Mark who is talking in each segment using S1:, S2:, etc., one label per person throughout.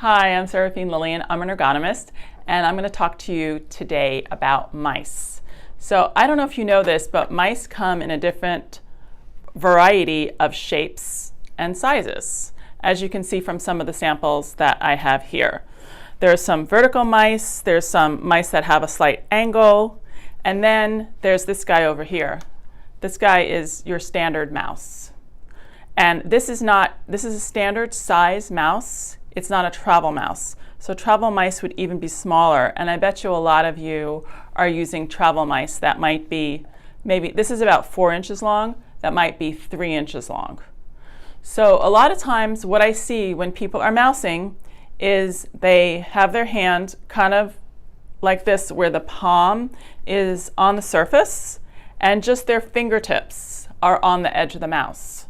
S1: Hi, I'm Seraphine Lillian. I'm an ergonomist, and I'm going to talk to you today about mice. So I don't know if you know this, but mice come in a different variety of shapes and sizes, as you can see from some of the samples that I have here. There's some vertical mice, there's some mice that have a slight angle, and then there's this guy over here. This guy is your standard mouse. And this is a standard size mouse. It's not a travel mouse. So travel mice would even be smaller. And I bet you a lot of you are using travel mice that might be, maybe this is about 4 inches long, that might be 3 inches long. So a lot of times what I see when people are mousing is they have their hand kind of like this, where the palm is on the surface and just their fingertips are on the edge of the mouse.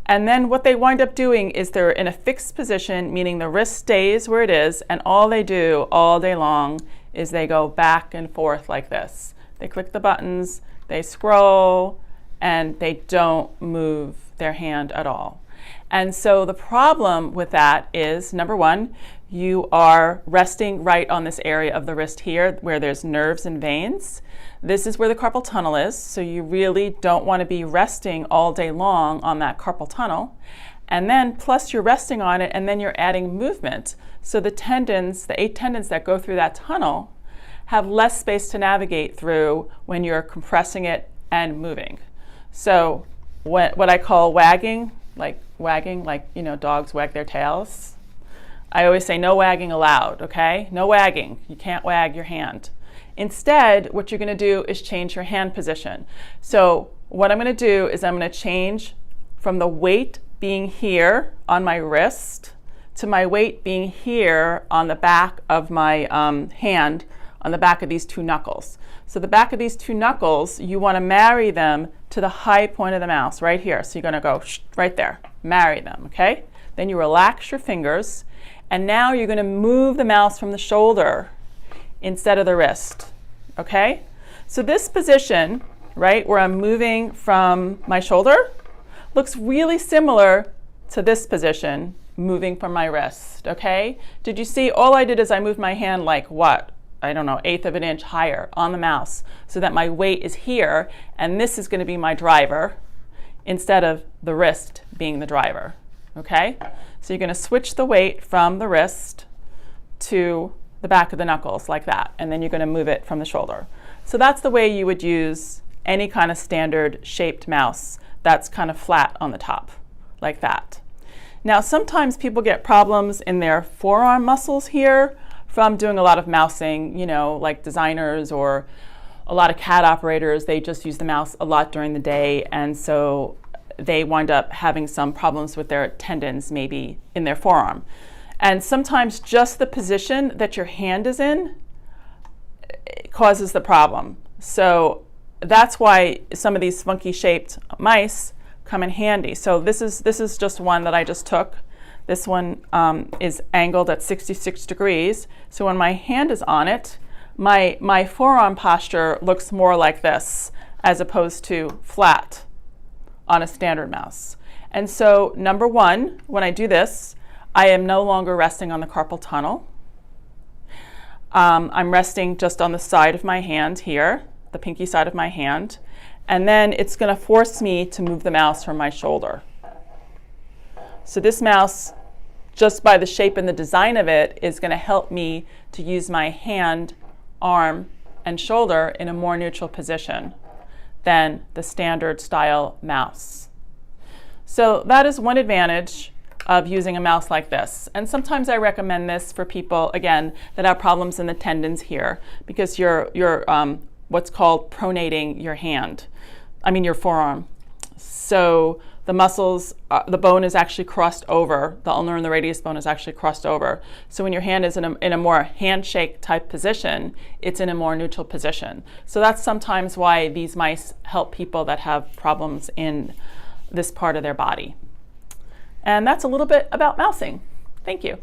S1: And then what they wind up doing is they're in a fixed position, meaning the wrist stays where it is, and all they do all day long is they go back and forth like this. They click the buttons, they scroll, and they don't move their hand at all. And so the problem with that is, number one, you are resting right on this area of the wrist here where there's nerves and veins. This is where the carpal tunnel is, so you really don't want to be resting all day long on that carpal tunnel. And then plus you're resting on it, and then you're adding movement. So the tendons, the 8 tendons that go through that tunnel, have less space to navigate through when you're compressing it and moving. So what I call wagging, like you know, dogs wag their tails. I always say no wagging allowed, okay? No wagging. You can't wag your hand. Instead, what you're going to do is change your hand position. So what I'm going to do is I'm going to change from the weight being here on my wrist to my weight being here on the back of my hand, on the back of these 2 knuckles. So the back of these 2 knuckles, you want to marry them to the high point of the mouse right here. So you're going to go right there, marry them, okay? Then you relax your fingers, and now you're going to move the mouse from the shoulder instead of the wrist, okay? So this position, right, where I'm moving from my shoulder, looks really similar to this position, moving from my wrist, okay? Did you see? All I did is I moved my hand like what? I don't know, 1/8 of an inch higher on the mouse so that my weight is here, and this is going to be my driver instead of the wrist being the driver, okay? So you're going to switch the weight from the wrist to the back of the knuckles like that, and then you're going to move it from the shoulder. So that's the way you would use any kind of standard shaped mouse that's kind of flat on the top, like that. Now sometimes people get problems in their forearm muscles here from doing a lot of mousing, you know, like designers or a lot of CAD operators. They just use the mouse a lot during the day, and so they wind up having some problems with their tendons maybe in their forearm. And sometimes just the position that your hand is in causes the problem. So that's why some of these funky shaped mice come in handy. So this is just one that I just took. This one is angled at 66 degrees. So when my hand is on it, my forearm posture looks more like this as opposed to flat on a standard mouse. And so number one, when I do this, I am no longer resting on the carpal tunnel. I'm resting just on the side of my hand here, the pinky side of my hand. And then it's going to force me to move the mouse from my shoulder. So this mouse, just by the shape and the design of it, is going to help me to use my hand, arm, and shoulder in a more neutral position than the standard style mouse. So that is one advantage of using a mouse like this. And sometimes I recommend this for people, again, that have problems in the tendons here, because you're what's called pronating your hand. I mean your forearm. So the muscles, the bone is actually crossed over. The ulnar and the radius bone is actually crossed over. So when your hand is in a more handshake type position, it's in a more neutral position. So that's sometimes why these mice help people that have problems in this part of their body. And that's a little bit about mousing. Thank you.